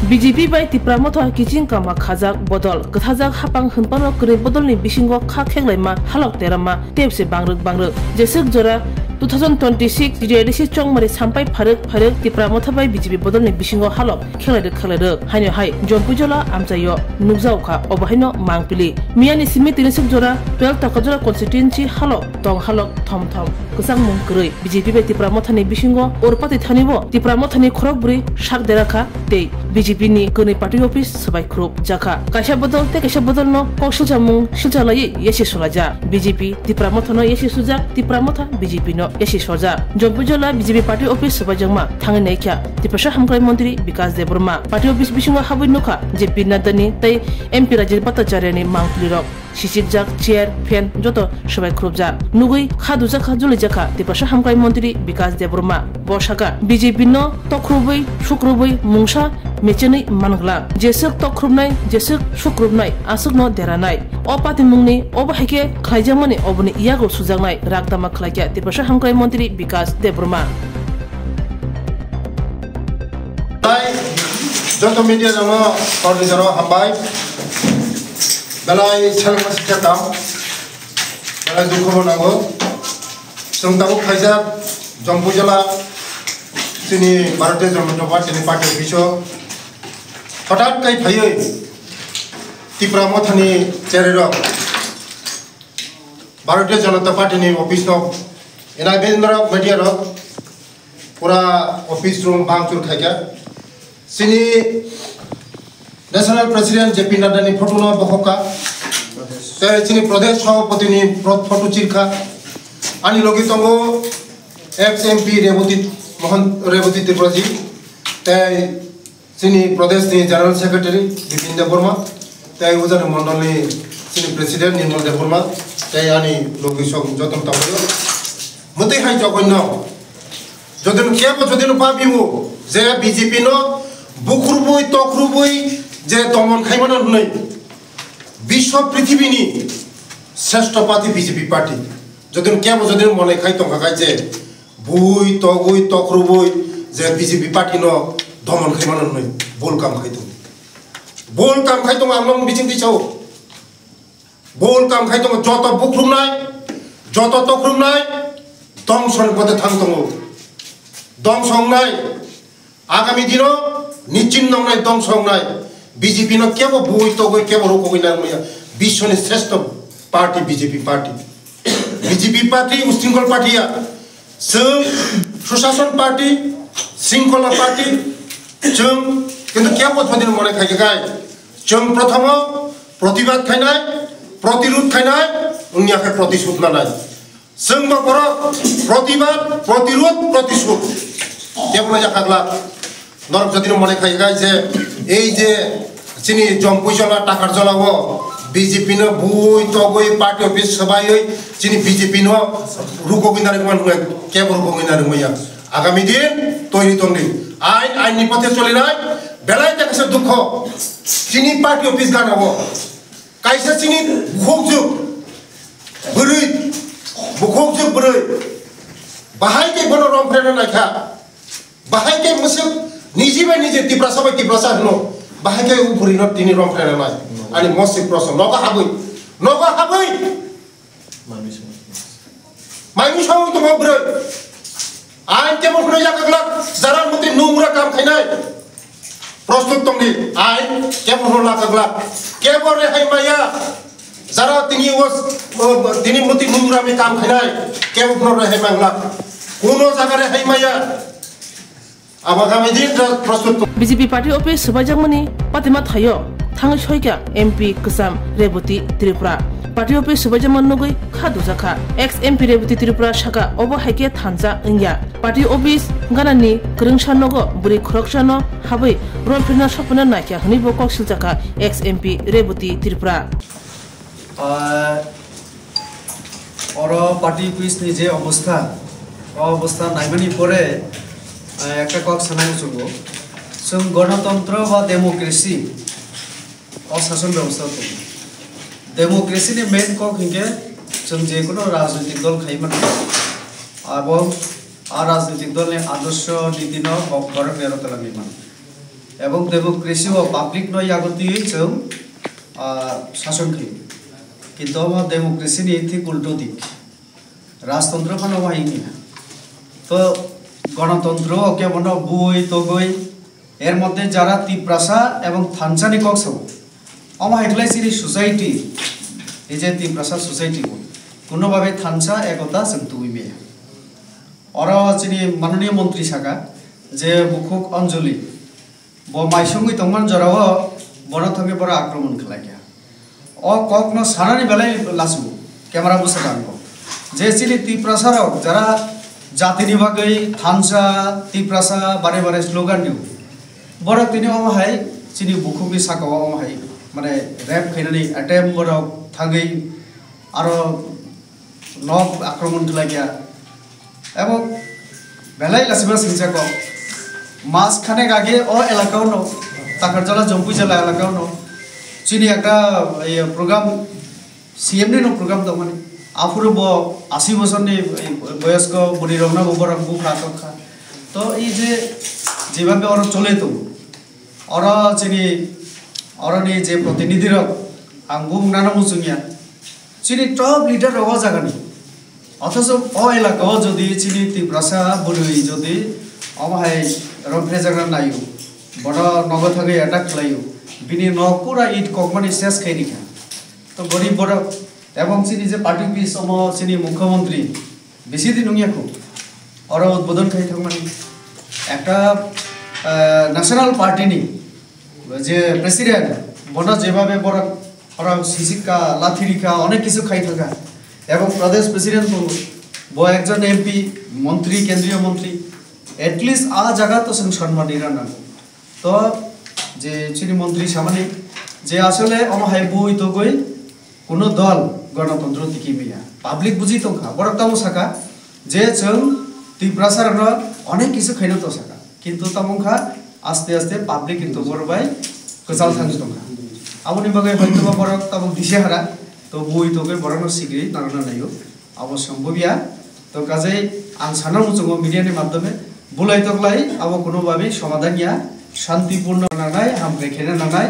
BJP by Tipramotha Kitchen Kama Kazak Bodol, Gathazak Hapang Hunpano Kre Bodol ni Bishingo Kakelema, Halok Terama, Tepse Bangruk, Jesuk Jora 2026 JDC Chong Mari Sampai Paruk Tipramotha by BJP Bodol ni Bishingo Halok, Kelade, Hanyo Hai, John Pujola, Amzayo, Nubzauka, Obahino, Mangpili, Miani Simiti Jora, 12 Takajora constituency Halok, Tong Halok, Tom, Kusang Munkuri, BJP by Tipramotha ni Bishingo, or Pati Tanibo, Tipramotha ni Krokburi, Shak Deraka, Day. BJP ni kuni party office sebai group jaka kaisa bodol no koksul jamung siljalai yesi sulaja BJP Tipramotha no yesi suja Tipramotha BJP no yesi soja jompujola BJP party office sebai jangma thangi naikya Tipasha Hamkrai Mantri Bikas Deburma party office bisingo habui nuka JP Nadani tai MP Rajil Bhattacharya ni mangtlirok Sisik jak chair fan joto sebai group ja nugui khadu jaka juli jaka Tipasha Hamkrai Mantri Bikas Deburma boshaka BJP no tokrubui sukrubui mungsa Mechani Mangla, Jesuk Tokrubnai, Jesuk Shukrubnai, Asuk no Deranai, Opati Mungni, Obaheke, Klajamani, Obani Iago Suzangai, Ragdama Klaja, Tipasha Hamkrai Mantri Bikas Deburma. Joto media nama koordinator Hambai, Balai Chalmas Katam, Balai Dukobo Nago, Sungtamu Kaisa, Jompujala, Sini Bharatiya Janata Party ni party official. हठात कई भयो Tipramotha ni चेरेर Bharatiya Janata party नि office no एना बेन्द्र media रो पूरा office room भांगचुर खाइका सिनी national president JP Nadda नि photo न बखका ते सिनी प्रदेश सभापति नि फोटो चिरखा अनि लोगी तंगो एक्स एमपी रेवती त्रिपुराजी ते सिनी प्रदेश नि जनरल सेक्रेटरी बिपिन देबबर्मा ते उजन मंडल नि सिनी प्रेसिडेंट निर्मल देबबर्मा ते आनी लोगी सं जतन तबयो मते हाय जगन्न जदन केबो जदन पाबिमु जे बीजेपी नो बुखुरबुई तखरुबुई जे दमन खाइमान नै विश्व पृथ्वीनि श्रेष्ठ पार्टी बीजेपी पार्टी जदन केबो जदन मने खाइ तंगा जे बुई तखरुबुई जे बीजेपी पार्टी नो दमन खाइमान नै बोल काम खाइतों आंगम बिचिं दिछौ बोल काम खाइतों जत बुख्रुमनाय जत तख्रुमनाय दंसन पदे थांतों दंसंनाय आगामी दिनो निचिन नंनाय दंसंनाय बीजेपी न केबो बुई तगै केबो रोकगै नामया विश्वनि श्रेष्ठ पार्टी बीजेपी पार्टी उस्तिंगल पार्टीया जों सुशासन पार्टी सिंखला पार्टी जों किन्तु केबो थदिन मने खाइगाय जों प्रथम प्रतिबाद खाइनाय प्रतिरोध खाइनाय उन्याखे प्रतिशोध नानाय जों बपर प्रतिबाद प्रतिरोध प्रतिशोध केबो जाखागला नरक जदिन मने खाइगाय जे এই যে চিনি জম্পুজলা টাকার জলাবো बीजेपी न बुई तगै पार्टी ऑफिस सबायै चिनि बीजेपी न रुको बिनार मान हुए केबो रुको बिनार मैया आगामी दिन तैरि दंनि आइन नि पथे चलिनाय बेलाय तकसे दुख चिनि पार्टी ऑफिस गानाबो कायसे चिनि बुखोगजुग बोरै बाहाय के बनो रमफ्रेना नायखा बाहाय के मुसे निजिबाय निजे तिब्रासा हनो बाहाय के उपुरिन तिनि रमफ्रेना नाय आणि मसे प्रश्न नगा हाबै माइनु साउ तो मब्रै आइन केबो फुनै जागला जारा मते नोंरा काम खाइनाय प्रस्तुत तंनि आइन केबो होला कागला केबो रे हायमाया जारा तिनि मते नोंरा मे काम खाइनाय केबो फुनो रे हायमांगला कोनो जागा रे हायमाया आबागामी दिन प्रस्तुत बीजेपी पार्टी ऑफिस सबाजमनि पातिमा थायो थांग छयका एमपी कसम रेवती त्रिपुरा पार्टी ऑफिस सबाजमन नगै खादु जाखा एक्स एमपी रेवती त्रिपुरा शाखा ओबो हाइके थानजा इंया पार्टी ऑफिस गानानि ग्रंसा नगो बुरि खरकसानो हाबै रनफिना सपना नाकिया हनि बकक सिलजाखा एक्स एमपी रेवती त्रिपुरा और पार्टी ऑफिस नि जे अवस्था नायमानि परे একটা কক সানাই চলবো जों गणतंत्र बा डेमोक्रेसी और शासन व्यवस्था तो डेमोक्रेसी ने मेन कक हिंगे जों जेकुनो राजनीतिक दल खाइमान आरो आ राजनीतिक दल ने आदर्श नीति न गरम नेरत लागिमान এবং ডেমোক্রেসি ও পাবলিক নয় আগতি जों শাসন খাই কিন্তু আমার ডেমোক্রেসি नि ঠিক উল্টো দিক রাজতন্ত্র ফানো বাহিনী তো গণতন্ত্র কেমন বই তগই এর মধ্যে যারা তিপ্রাসা এবং থানসানি কক সব আমার হেটলাই সিরি সোসাইটি এই যে তিপ্রাসা সোসাইটি কোনোভাবে থানসা একতা जों তুইবে और चिनी माननीय मंत्री साका जे बुखुक अंजलि ब माइसंगि तंगमान जराव बना थंगे बरा आक्रमण खलाया ओ कक न सानानि बेलाय लासु कैमरा बुसा दांगो जे चिनी तिप्रासार जरा जातिनि बागै थानसा तिप्रासा बारे बारे स्लोगान दिउ बर तिनि अमहाय चिनी बुखुकनि साकाव अमहाय माने रैप खैनानि अटेम्प बर थांगै आरो नक आक्रमण खलाया এবং বেলাই লাসিবা সিংসা কো মাস খানে আগে ও এলাকাও ন তাকারজলা জম্পু জেলা এলাকাও ন চিনি একটা প্রোগ্রাম সিএম নি প্রোগ্রাম তো মানে আফুরু ব 80 বছরনি বয়স্ক বুড়ি রমনা গোবর বুখা তখা তো এই যে যেভাবে ওরা চলে তো ওরা চিনি অরনি যে প্রতিনিধির আঙ্গুম নানামুসুমিয়া চিনি টপ লিডার রওয়া জাগানি অথচ ও এলাকাও যদি চিনি তিপ্রাসা বলুই যদি অমাহাই রমফে জায়গা নাইও বড় নগদ থাকে অ্যাটাক খাইও বিনি নপুরা ইট ককমানি শেষ খাইনিখা তো গরিব বড় এবং চিনি যে পার্টি পিস সম চিনি মুখ্যমন্ত্রী বেশি দিন উইয়াকো ওরা উদ্বোধন খাই থাকমানি একটা ন্যাশনাল পার্টি নি যে প্রেসিডেন্ট বড় যেভাবে বড় ওরা শিশিকা লাথিরিকা অনেক কিছু খাই থাকা এবং প্রদেশ প্রেসিডেন্ট বো একজন এমপি মন্ত্রী কেন্দ্রীয় মন্ত্রী এটলিস্ট আ জায়গা তো সম্মান ইরানা তো যে চিনি মন্ত্রী সামনে যে আসলে অমহাই বই তো গই কোনো দল গণতন্ত্র দিকি মিয়া পাবলিক বুঝি তো খা বড় তামো সাকা যে जों তিপ্রাসার অনেক কিছু খাইনো তো সাকা কিন্তু তামখা আস্তে আস্তে পাবলিক কিন্তু বড়বাই গোজাল থাকি তো খা আমনি বাগে হয়তো বড় তামো দিশে হারা তো বই তোকে বড়ানো শিগগিরই নারানা নাইও অবশ্যম্ভবিয়া তো কাজেই আं সানা মুচুঙ্গ মিডিয়াनि মাধ্যমে বুলাই তকলাই আবো কোনোভাবেই সমাধান ইয়া শান্তিপূর্ণ নানাই হামকে খেনে নানাই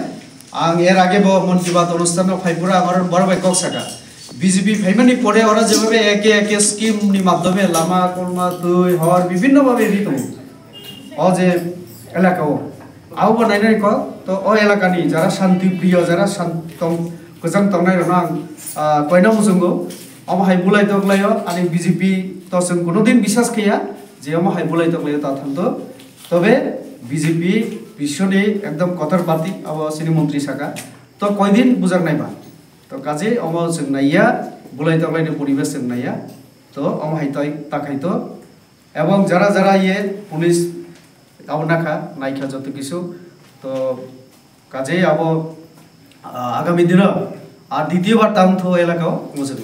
আं এর আগে মন কি বাত অনুষ্ঠান ফাইপুরা আমার বড় ভাই কক্সাকা বিজেপি ফাইমানি পরে ওরা যেভাবে একে একে স্কিম নি মাধ্যমে লামা কলমা দুই হর বিভিন্ন ভাবে দিত ও যে এলাকাও আও বানাইনাই ক তো ও এলাকানি যারা শান্তি প্রিয় যারা শান্তম गोजां तंनाय रनां कयना मुजुंगो अमहाय बुलाय तगलायो आनि बीजेपी तो जों कोनो दिन বিশ্বাস खैया जे अमहाय बुलाय तगलायो ता थांतो तबे बीजेपी बिश्वनि एकदम कथर पार्टी अब सिनि मन्त्री साका तो कय दिन बुजाक नायबा तो काजे अम जों नाइया बुलाय तगलायनि परिबेश जों नाइया तो अमहाय तय ताखायतो এবং যারা যারা ইয়ে পুলিশ आवनाखा नायखा যত কিছু তো কাজে আবো आगामी दिन और द्वितीयबार टाउन एलाकाओ मोजों